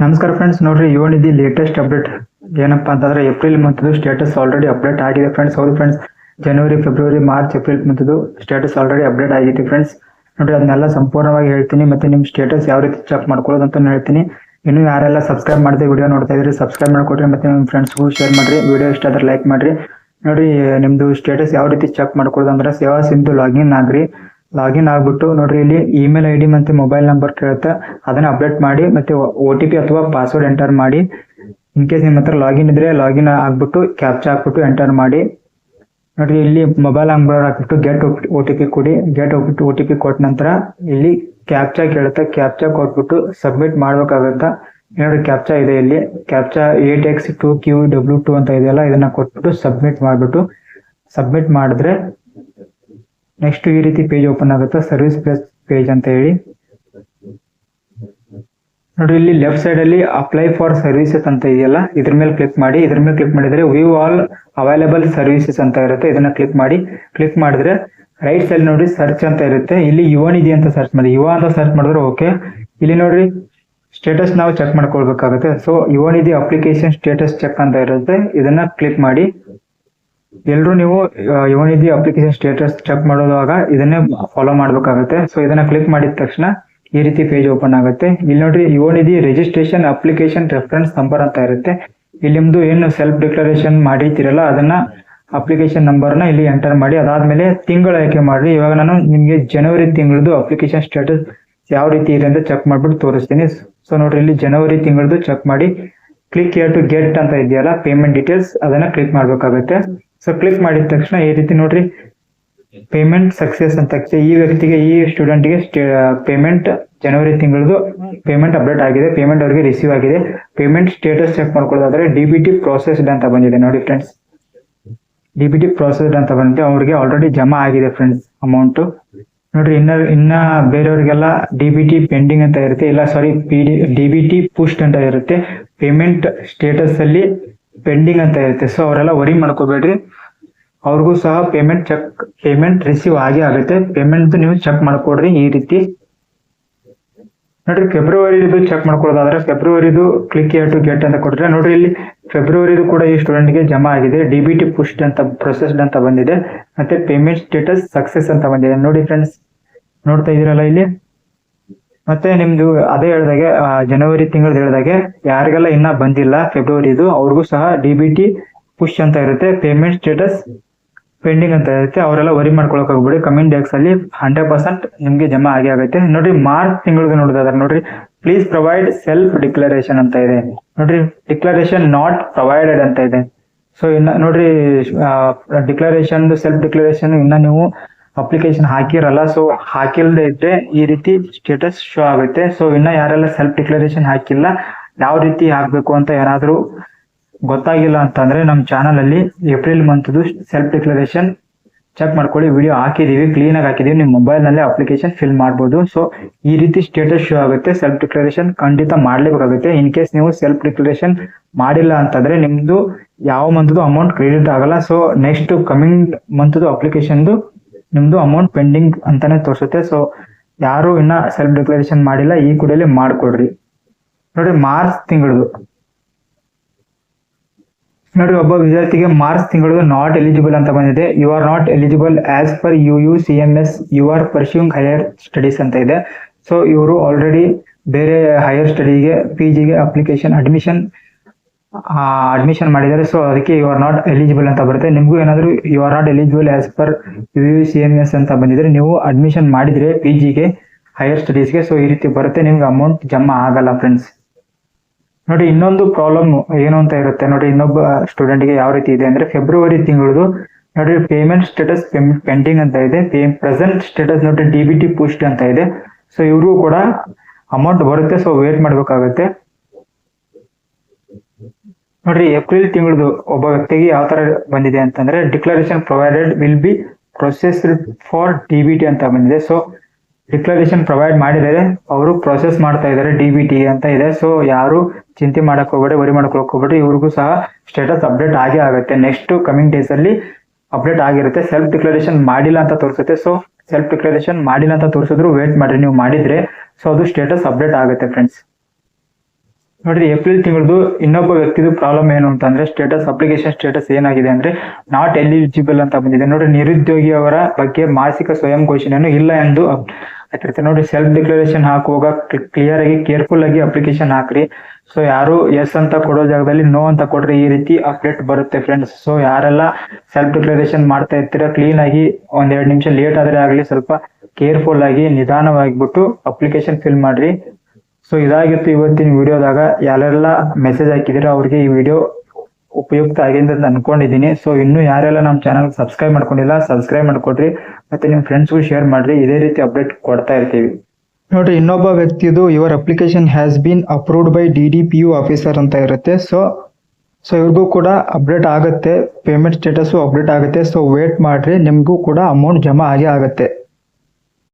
ನಮಸ್ಕಾರ ಫ್ರೆಂಡ್ಸ್, ನೋಡ್ರಿ ಇವನಿದು latest update ಏನಪ್ಪಾ ಅಂತಂದ್ರೆ ಏಪ್ರಿಲ್ ಮಂತ್ದು ಸ್ಟೇಟಸ್ ಆಲ್ರೆಡಿ ಅಪ್ಡೇಟ್ ಆಗಿದೆ ಫ್ರೆಂಡ್ಸ್. ಹೌದು ಫ್ರೆಂಡ್ಸ್, ಜನವರಿ, ಫೆಬ್ರವರಿ, ಮಾರ್ಚ್, ಏಪ್ರಿಲ್ ಮಂತ್ದು ಸ್ಟೇಟಸ್ ಆಲ್ರೆಡಿ ಅಪ್ಡೇಟ್ ಆಗಿದೆ ಫ್ರೆಂಡ್ಸ್. ನೋಡ್ರಿ ಅದನ್ನೆಲ್ಲ ಸಂಪೂರ್ಣವಾಗಿ ಹೇಳ್ತೀನಿ, ಮತ್ತೆ ನಿಮ್ ಸ್ಟೇಟಸ್ ಯಾವ ರೀತಿ ಚೆಕ್ ಮಾಡ್ಕೊಳ್ಳೋದು ಅಂತ ಹೇಳ್ತೀನಿ. ಇನ್ನು ಯಾರೆಲ್ಲ ಸಬ್ಸ್ಕ್ರೈಬ್ ಮಾಡದೆ ವಿಡಿಯೋ ನೋಡ್ತಾ ಇದ್ರಿ ಸಬ್ಸ್ಕ್ರೈಬ್ ಮಾಡ್ಕೊಡ್ರಿ, ಮತ್ತೆ ನಿಮ್ಮ ಫ್ರೆಂಡ್ಸ್ಗೂ ಶೇರ್ ಮಾಡ್ರಿ. ವಿಡಿಯೋ ಇಷ್ಟ ಆದ್ರೆ ಲೈಕ್ ಮಾಡ್ರಿ. ನೋಡ್ರಿ ನಿಮ್ದು ಸ್ಟೇಟಸ್ ಯಾವ ರೀತಿ ಚೆಕ್ ಮಾಡ್ಕೊಳ್ಳೋದು ಅಂದ್ರೆ ಸೇವಾ ಸಿಂಧು ಲಾಗಿನ್ ಆಗ್ರಿ. ಲಾಗಿನ್ ಆಗ್ಬಿಟ್ಟು ನೋಡ್ರಿ ಇಲ್ಲಿ ಇಮೇಲ್ ಐಡಿ ಮತ್ತೆ ಮೊಬೈಲ್ ನಂಬರ್ ಕೇಳುತ್ತೆ, ಅದನ್ನ ಅಪ್ಡೇಟ್ ಮಾಡಿ ಮತ್ತೆ OTP ಅಥವಾ ಪಾಸ್ವರ್ಡ್ ಎಂಟರ್ ಮಾಡಿ. ಇನ್ ಕೇಸ್ ನಿಮ್ಮ ಹತ್ರ ಲಾಗಿನ್ ಇದ್ರೆ ಲಾಗಿನ್ ಆಗ್ಬಿಟ್ಟು ಕ್ಯಾಪ್ಚಾ ಹಾಕ್ಬಿಟ್ಟು ಎಂಟರ್ ಮಾಡಿ. ನೋಡ್ರಿ ಇಲ್ಲಿ ಮೊಬೈಲ್ ನಂಬರ್ ಹಾಕ್ಬಿಟ್ಟು ಗೆಟ್ OTP ಕೊಡಿ. ಗೆಟ್ OTP ಕೊಟ್ಟ ನಂತರ ಇಲ್ಲಿ ಕ್ಯಾಪ್ಚಾ ಕೇಳುತ್ತೆ, ಕ್ಯಾಪ್ಚಾ ಕೊಟ್ಬಿಟ್ಟು ಸಬ್ಮಿಟ್ ಮಾಡ್ಬೇಕಾಗತ್ತ. ನೋಡ್ರಿ ಕ್ಯಾಪ್ಚಾ ಇದೆ ಇಲ್ಲಿ, ಕ್ಯಾಪ್ಚಾ 8x2QW2 ಅಂತ ಇದೆಯಲ್ಲ, ಇದನ್ನ ಕೊಟ್ಬಿಟ್ಟು ಸಬ್ಮಿಟ್ ಮಾಡ್ಬಿಟ್ಟು ಸಬ್ಮಿಟ್ ಮಾಡಿದ್ರೆ ನೆಕ್ಸ್ಟ್ ಈ ರೀತಿ ಪೇಜ್ ಓಪನ್ ಆಗುತ್ತೆ, ಸರ್ವಿಸ್ ಪ್ಲೇಸ್ ಪೇಜ್ ಅಂತ ಹೇಳಿ. ನೋಡ್ರಿ ಇಲ್ಲಿ ಲೆಫ್ಟ್ ಸೈಡ್ ಅಲ್ಲಿ ಅಪ್ಲೈ ಫಾರ್ ಸರ್ವಿಸಸ್ ಅಂತ ಇದೆಯಲ್ಲ, ಇದ್ರ ಮೇಲೆ ಕ್ಲಿಕ್ ಮಾಡಿ. ಇದ್ರ ಮೇಲೆ ಕ್ಲಿಕ್ ಮಾಡಿದ್ರೆ ವ್ಯೂ ಆಲ್ ಅವೈಲೇಬಲ್ ಸರ್ವಿಸಸ್ ಅಂತ ಇರುತ್ತೆ, ಇದನ್ನ ಕ್ಲಿಕ್ ಮಾಡಿ. ಕ್ಲಿಕ್ ಮಾಡಿದ್ರೆ ರೈಟ್ ಸೈಡ್ ನೋಡ್ರಿ ಸರ್ಚ್ ಅಂತ ಇರುತ್ತೆ, ಇಲ್ಲಿ ಯುವನಿಧಿ ಅಂತ ಸರ್ಚ್ ಮಾಡಿ. ಯುವ ಅಂತ ಸರ್ಚ್ ಮಾಡಿದ್ರೆ ಓಕೆ. ಇಲ್ಲಿ ನೋಡ್ರಿ ಸ್ಟೇಟಸ್ ನಾವು ಚೆಕ್ ಮಾಡ್ಕೊಳ್ಬೇಕಾಗುತ್ತೆ. So Yuvanidhi application status check ಅಂತ ಇರುತ್ತೆ, ಇದನ್ನ ಕ್ಲಿಕ್ ಮಾಡಿ. ಎಲ್ರು ನೀವು ಯುವನಿಧಿ ಅಪ್ಲಿಕೇಶನ್ ಸ್ಟೇಟಸ್ ಚೆಕ್ ಮಾಡೋದಾಗ ಇದನ್ನೇ ಫಾಲೋ ಮಾಡ್ಬೇಕಾಗುತ್ತೆ. ಸೊ ಇದನ್ನ ಕ್ಲಿಕ್ ಮಾಡಿದ ತಕ್ಷಣ ಈ ರೀತಿ ಪೇಜ್ ಓಪನ್ ಆಗುತ್ತೆ. ಇಲ್ಲಿ ನೋಡ್ರಿ Yuvanidhi registration application reference number ಅಂತ ಇರುತ್ತೆ. ಇಲ್ಲಿ ನಿಮ್ದು ಏನು ಸೆಲ್ಫ್ ಡಿಕ್ಲರೇಷನ್ ಮಾಡಿರ್ತೀರಲ್ಲ ಅದನ್ನ ಅಪ್ಲಿಕೇಶನ್ ನಂಬರ್ನ ಇಲ್ಲಿ ಎಂಟರ್ ಮಾಡಿ. ಅದಾದ್ಮೇಲೆ ತಿಂಗಳು ಆಯ್ಕೆ ಮಾಡಿ. ಇವಾಗ ನಾನು ನಿಮ್ಗೆ ಜನವರಿ ತಿಂಗಳದು ಅಪ್ಲಿಕೇಶನ್ ಸ್ಟೇಟಸ್ ಯಾವ ರೀತಿ ಇದೆ ಅಂತ ಚೆಕ್ ಮಾಡ್ಬಿಟ್ಟು ತೋರಿಸ್ತೀನಿ. ಸೊ ನೋಡ್ರಿ ಇಲ್ಲಿ ಜನವರಿ ತಿಂಗಳದು ಚೆಕ್ ಮಾಡಿ. ಕ್ಲಿಕ್ ಹಿಯರ್ ಟು ಗೆಟ್ ಅಂತ ಇದೆಯಲ್ಲ ಪೇಮೆಂಟ್ ಡೀಟೇಲ್ಸ್, ಅದನ್ನ ಕ್ಲಿಕ್ ಮಾಡ್ಬೇಕಾಗುತ್ತೆ. ಸೊ ಕ್ಲಿಕ್ ಮಾಡಿದ ತಕ್ಷಣ ಈ ರೀತಿ ನೋಡ್ರಿ ಪೇಮೆಂಟ್ ಸಕ್ಸೆಸ್ ಅಂತ ಈ ವ್ಯಕ್ತಿಗೆ, ಈ ಸ್ಟೂಡೆಂಟ್ಗೆ ಪೇಮೆಂಟ್ ಜನವರಿ ತಿಂಗಳದು ಪೇಮೆಂಟ್ ಅಪ್ಡೇಟ್ ಆಗಿದೆ, ಪೇಮೆಂಟ್ ಅವರಿಗೆ ರಿಸೀವ್ ಆಗಿದೆ. ಪೇಮೆಂಟ್ ಸ್ಟೇಟಸ್ ಚೆಕ್ ಮಾಡ್ಕೊಳ್ಳೋದಾದ್ರೆ DBT ಪ್ರೋಸೆಸ್ಡ್ ಅಂತ ಬಂದಿದೆ ನೋಡಿ ಫ್ರೆಂಡ್ಸ್. DBT ಪ್ರೋಸೆಸ್ಡ್ ಅಂತ ಬಂದಿದೆ, ಅವ್ರಿಗೆ ಆಲ್ರೆಡಿ ಜಮಾ ಆಗಿದೆ ಫ್ರೆಂಡ್ಸ್ ಅಮೌಂಟ್. ನೋಡ್ರಿ ಇನ್ನ ಬೇರೆಯವ್ರಿಗೆಲ್ಲ DBT ಪೆಂಡಿಂಗ್ ಅಂತ ಇರುತ್ತೆ, ಇಲ್ಲ ಸಾರಿ DBT ಪುಷ್ಡ್ ಅಂತ ಇರುತ್ತೆ. ಪೇಮೆಂಟ್ ಸ್ಟೇಟಸ್ ಅಲ್ಲಿ ಪೆಂಡಿಂಗ್ ಅಂತ ಇರುತ್ತೆ. ಸೊ ಅವರೆಲ್ಲ ವರಿ ಮಾಡ್ಕೋಬೇಡ್ರಿ, ಅವ್ರಿಗೂ ಸಹ ಪೇಮೆಂಟ್ ರಿಸೀವ್ ಆಗೇ ಆಗುತ್ತೆ. ಪೇಮೆಂಟ್ ನೀವು ಚೆಕ್ ಮಾಡ್ಕೊಡ್ರಿ ಈ ರೀತಿ. ನೋಡ್ರಿ ಫೆಬ್ರವರಿದು ಚೆಕ್ ಮಾಡ್ಕೊಳ್ಳೋದಾದ್ರೆ ಫೆಬ್ರವರಿದು ಕ್ಲಿಕ್ ಹಿಯರ್ ಟು ಗೆಟ್ ಅಂತ ಕೊಟ್ರೆ ನೋಡ್ರಿ ಇಲ್ಲಿ ಫೆಬ್ರವರಿದು ಕೂಡ ಈ ಸ್ಟೂಡೆಂಟ್ಗೆ ಜಮಾ ಆಗಿದೆ. DBT ಪುಷ್ಡ್ ಅಂತ ಪ್ರೊಸೆಸ್ಡ್ ಅಂತ ಬಂದಿದೆ, ಮತ್ತೆ ಪೇಮೆಂಟ್ ಸ್ಟೇಟಸ್ ಸಕ್ಸೆಸ್ ಅಂತ ಬಂದಿದೆ ನೋಡಿ ಫ್ರೆಂಡ್ಸ್, ನೋಡ್ತಾ ಇದೀರಲ್ಲ ಇಲ್ಲಿ. ಮತ್ತೆ ನಿಮ್ದು ಅದೇ ಹೇಳ್ದಾಗೆ ಜನವರಿ ತಿಂಗಳದ ಹೇಳ್ದಾಗೆ ಯಾರಿಗೆಲ್ಲ ಇನ್ನ ಬಂದಿಲ್ಲ ಫೆಬ್ರವರಿದು, ಅವ್ರಿಗೂ ಸಹ DBT ಪುಷ್ ಅಂತ ಇರುತ್ತೆ, ಪೇಮೆಂಟ್ ಸ್ಟೇಟಸ್ ಪೆಂಡಿಂಗ್ ಅಂತ ಇರುತ್ತೆ. ಅವರೆಲ್ಲ ವರಿ ಮಾಡ್ಕೊಳಕ್ ಹೋಗ್ಬಿಡಿ. ಕಮಿಂಗ್ ಡೇಸ್ ಅಲ್ಲಿ 100% ನಿಮ್ಗೆ ಜಮಾ ಆಗಿ ಆಗುತ್ತೆ. ನೋಡ್ರಿ ಮಾರ್ಚ್ ತಿಂಗಳದು ನೋಡಿದ್ರೆ ನೋಡ್ರಿ ಪ್ಲೀಸ್ ಪ್ರೊವೈಡ್ ಸೆಲ್ಫ್ ಡಿಕ್ಲರೇಷನ್ ಅಂತ ಇದೆ ನೋಡ್ರಿ, ಡಿಕ್ಲರೇಷನ್ ನಾಟ್ ಪ್ರೊವೈಡೆಡ್ ಅಂತ ಇದೆ. ಸೊ ಇನ್ನ ನೋಡ್ರಿ ಡಿಕ್ಲರೇಷನ್ ಸೆಲ್ಫ್ ಡಿಕ್ಲರೇಷನ್ ಇನ್ನ ನೀವು ಅಪ್ಲಿಕೇಶನ್ ಹಾಕಿರಲ್ಲ, ಸೊ ಹಾಕಿಲ್ಲದೆ ಇದ್ರೆ ಈ ರೀತಿ ಸ್ಟೇಟಸ್ ಶೋ ಆಗುತ್ತೆ. ಸೊ ಇನ್ನ ಯಾರೆಲ್ಲ ಸೆಲ್ಫ್ ಡಿಕ್ಲರೇಷನ್ ಹಾಕಿಲ್ಲ, ಯಾವ ರೀತಿ ಹಾಕ್ಬೇಕು ಅಂತ ಯಾರಾದ್ರೂ ಗೊತ್ತಾಗಿಲ್ಲ ಅಂತಂದ್ರೆ ನಮ್ಮ ಚಾನಲ್ ಅಲ್ಲಿ ಏಪ್ರಿಲ್ ಮಂತ್ದು ಸೆಲ್ಫ್ ಡಿಕ್ಲರೇಷನ್ ಚೆಕ್ ಮಾಡ್ಕೊಳ್ಳಿ, ವಿಡಿಯೋ ಹಾಕಿದೀವಿ, ಕ್ಲೀನ್ ಆಗಿ ಹಾಕಿದೀವಿ. ನಿಮ್ಮ ಮೊಬೈಲ್ ನಲ್ಲಿ ಅಪ್ಲಿಕೇಶನ್ ಫಿಲ್ ಮಾಡಬಹುದು. ಸೊ ಈ ರೀತಿ ಸ್ಟೇಟಸ್ ಶೋ ಆಗುತ್ತೆ. ಸೆಲ್ಫ್ ಡಿಕ್ಲರೇಷನ್ ಖಂಡಿತ ಮಾಡ್ಲೇಬೇಕಾಗುತ್ತೆ. ಇನ್ ಕೇಸ್ ನೀವು ಸೆಲ್ಫ್ ಡಿಕ್ಲರೇಷನ್ ಮಾಡಿಲ್ಲ ಅಂತಂದ್ರೆ ನಿಮ್ದು ಯಾವ ಮಂತ್ದು ಅಮೌಂಟ್ ಕ್ರೆಡಿಟ್ ಆಗಲ್ಲ. ಸೊ ನೆಕ್ಸ್ಟ್ ಕಮಿಂಗ್ ಮಂತ್ದು ಅಪ್ಲಿಕೇಶನ್ದು ನಿಮ್ದು ಅಮೌಂಟ್ ಪೆಂಡಿಂಗ್ ಅಂತಾನೆ ತೋರಿಸುತ್ತೆ. ಸೊ ಯಾರು ಇನ್ನ ಸೆಲ್ಫ್ ಡಿಕ್ಲರೇಷನ್ ಮಾಡಿಲ್ಲ ಈ ಕೂಡಲೇ ಮಾಡ್ಕೊಡ್ರಿ. ನೋಡಿ ಮಾರ್ಚ್ ತಿಂಗಳದು ನೋಡಿ, ಒಬ್ಬ ವಿದ್ಯಾರ್ಥಿಗೆ ಮಾರ್ಚ್ ತಿಂಗಳದು ನಾಟ್ ಎಲಿಜಿಬಲ್ ಅಂತ ಬಂದಿದೆ. You are not eligible as per UUCMS, you are pursuing higher studies ಅಂತ ಇದೆ. ಸೊ ಇವರು ಆಲ್ರೆಡಿ ಬೇರೆ ಹೈಯರ್ ಸ್ಟಡಿಗೆ PGಗೆ ಅಪ್ಲಿಕೇಶನ್ ಅಡ್ಮಿಷನ್ ಮಾಡಿದ್ದಾರೆ. ಸೊ ಅದಕ್ಕೆ ಯು ಆರ್ ನಾಟ್ ಎಲಿಜಿಬಲ್ ಅಂತ ಬರುತ್ತೆ. ನಿಮ್ಗೂ ಏನಾದ್ರು you are not eligible as per UUCMS ಅಂತ ಬಂದಿದ್ರೆ ನೀವು ಅಡ್ಮಿಷನ್ ಮಾಡಿದ್ರೆ PGಗೆ ಹೈಯರ್ ಸ್ಟಡೀಸ್ಗೆ, ಸೊ ಈ ರೀತಿ ಬರುತ್ತೆ, ನಿಮ್ಗೆ ಅಮೌಂಟ್ ಜಮಾ ಆಗಲ್ಲ ಫ್ರೆಂಡ್ಸ್. ನೋಡಿ ಇನ್ನೊಂದು ಪ್ರಾಬ್ಲಮ್ ಏನು ಅಂತ ಇರುತ್ತೆ ನೋಡಿ, ಇನ್ನೊಬ್ಬ ಸ್ಟೂಡೆಂಟ್ಗೆ ಯಾವ ರೀತಿ ಇದೆ ಅಂದ್ರೆ ಫೆಬ್ರವರಿ ತಿಂಗಳದು ನೋಡಿ ಪೇಮೆಂಟ್ ಸ್ಟೇಟಸ್ ಪೆಂಡಿಂಗ್ ಅಂತ ಇದೆ, ಪ್ರೆಸೆಂಟ್ ಸ್ಟೇಟಸ್ ನೋಡಿ DBT ಪುಷ್ಡ್ ಅಂತ ಇದೆ. ಸೊ ಇವ್ರಿಗೂ ಕೂಡ ಅಮೌಂಟ್ ಬರುತ್ತೆ, ಸೊ ವೇಟ್ ಮಾಡ್ಬೇಕಾಗುತ್ತೆ. ನೋಡ್ರಿ ಏಪ್ರಿಲ್ ತಿಂಗಳದು ಒಬ್ಬ ವ್ಯಕ್ತಿಗೆ ಯಾವ ತರ ಬಂದಿದೆ ಅಂತಂದ್ರೆ declaration provided will be processed for DBT ಅಂತ ಬಂದಿದೆ. ಸೊ ಡಿಕ್ಲರೇಷನ್ ಪ್ರೊವೈಡ್ ಮಾಡಿದರೆ ಅವರು ಪ್ರೊಸೆಸ್ ಮಾಡ್ತಾ ಇದ್ದಾರೆ DBT ಅಂತ ಇದೆ. ಸೊ ಯಾರು ಚಿಂತೆ ಮಾಡಕ್ ಹೋಗ್ಬೇಡಿ, ವರಿ ಮಾಡ್ಕೊಳಕ್ ಹೋಗ್ಬೇಡಿ, ಇವ್ರಿಗೂ ಸಹ ಸ್ಟೇಟಸ್ ಅಪ್ಡೇಟ್ ಆಗೇ ಆಗುತ್ತೆ. ನೆಕ್ಸ್ಟ್ ಕಮಿಂಗ್ ಡೇಸ್ ಅಲ್ಲಿ ಅಪ್ಡೇಟ್ ಆಗಿರುತ್ತೆ. ಸೆಲ್ಫ್ ಡಿಕ್ಲರೇಷನ್ ಮಾಡಿಲ್ಲ ಅಂತ ತೋರಿಸುತ್ತೆ. ಸೊ ಸೆಲ್ಫ್ ಡಿಕ್ಲರೇಷನ್ ಮಾಡಿಲ್ಲ ಅಂತ ತೋರಿಸಿದ್ರು ವೇಟ್ ಮಾಡ್ರಿ, ನೀವು ಮಾಡಿದ್ರೆ ಸೊ ಅದು ಸ್ಟೇಟಸ್ ಅಪ್ಡೇಟ್ ಆಗುತ್ತೆ ಫ್ರೆಂಡ್ಸ್. ನೋಡ್ರಿ ಏಪ್ರಿಲ್ ತಿಂಗಳದು ಇನ್ನೊಬ್ಬ ವ್ಯಕ್ತಿದು ಪ್ರಾಬ್ಲಮ್ ಏನು ಅಂತಂದ್ರೆ ಸ್ಟೇಟಸ್ ಅಪ್ಲಿಕೇಶನ್ ಸ್ಟೇಟಸ್ ಏನಾಗಿದೆ ಅಂದ್ರೆ ನಾಟ್ ಎಲಿಜಿಬಲ್ ಅಂತ ಬಂದಿದೆ. ನೋಡ್ರಿ ನಿರುದ್ಯೋಗಿ ಅವರ ಬಗ್ಗೆ ಮಾಸಿಕ ಸ್ವಯಂ ಘೋಷಣೆಯನ್ನು ಇಲ್ಲ ಎಂದು ಆಯ್ತಿರುತ್ತೆ. ನೋಡಿ ಸೆಲ್ಫ್ ಡಿಕ್ಲರೇಷನ್ ಹಾಕುವಾಗ ಕ್ಲಿಯರ್ ಆಗಿ ಕೇರ್ಫುಲ್ ಆಗಿ ಅಪ್ಲಿಕೇಶನ್ ಹಾಕ್ರಿ. ಸೊ ಯಾರು ಎಸ್ ಅಂತ ಕೊಡೋ ಜಾಗದಲ್ಲಿ ನೋ ಅಂತ ಕೊಡ್ರಿ, ಈ ರೀತಿ ಅಪ್ಡೇಟ್ ಬರುತ್ತೆ ಫ್ರೆಂಡ್ಸ್. ಸೊ ಯಾರೆಲ್ಲ ಸೆಲ್ಫ್ ಡಿಕ್ಲರೇಷನ್ ಮಾಡ್ತಾ ಇರ್ತೀರಾ ಕ್ಲೀನ್ ಆಗಿ ಒಂದ್ 2 ನಿಮಿಷ ಲೇಟ್ ಆದ್ರೆ ಆಗ್ಲಿ ಸ್ವಲ್ಪ ಕೇರ್ಫುಲ್ ಆಗಿ ನಿಧಾನವಾಗಿಬಿಟ್ಟು ಅಪ್ಲಿಕೇಶನ್ ಫಿಲ್ ಮಾಡ್ರಿ. ಸೊ ಇದಾಗಿತ್ತು ಇವತ್ತಿನ ವಿಡಿಯೋದಾಗ. ಯಾರೆಲ್ಲ ಮೆಸೇಜ್ ಹಾಕಿದಿರೋ ಅವ್ರಿಗೆ ಈ ವಿಡಿಯೋ ಉಪಯುಕ್ತ ಆಗಿದೆ ಅಂತ ಅನ್ಕೊಂಡಿದ್ದೀನಿ. ಸೊ ಇನ್ನು ಯಾರೆಲ್ಲ ನಮ್ಮ ಚಾನಲ್ ಸಬ್ಸ್ಕ್ರೈಬ್ ಮಾಡ್ಕೊಂಡಿಲ್ಲ ಸಬ್ಸ್ಕ್ರೈಬ್ ಮಾಡ್ಕೊಡ್ರಿ, ಮತ್ತೆ ನಿಮ್ಮ ಫ್ರೆಂಡ್ಸ್ಗೂ ಶೇರ್ ಮಾಡ್ರಿ. ಇದೇ ರೀತಿ ಅಪ್ಡೇಟ್ ಕೊಡ್ತಾ ಇರ್ತೀವಿ. ನೋಡ್ರಿ ಇನ್ನೊಬ್ಬ ವ್ಯಕ್ತಿದು your application has been approved by DDPU officer ಅಂತ ಇರುತ್ತೆ. ಸೊ ಇವ್ರಿಗೂ ಕೂಡ ಅಪ್ಡೇಟ್ ಆಗುತ್ತೆ, ಪೇಮೆಂಟ್ ಸ್ಟೇಟಸ್ ಅಪ್ಡೇಟ್ ಆಗುತ್ತೆ. ಸೊ ವೇಟ್ ಮಾಡ್ರಿ, ನಿಮಗೂ ಕೂಡ ಅಮೌಂಟ್ ಜಮಾ ಆಗೇ ಆಗುತ್ತೆ.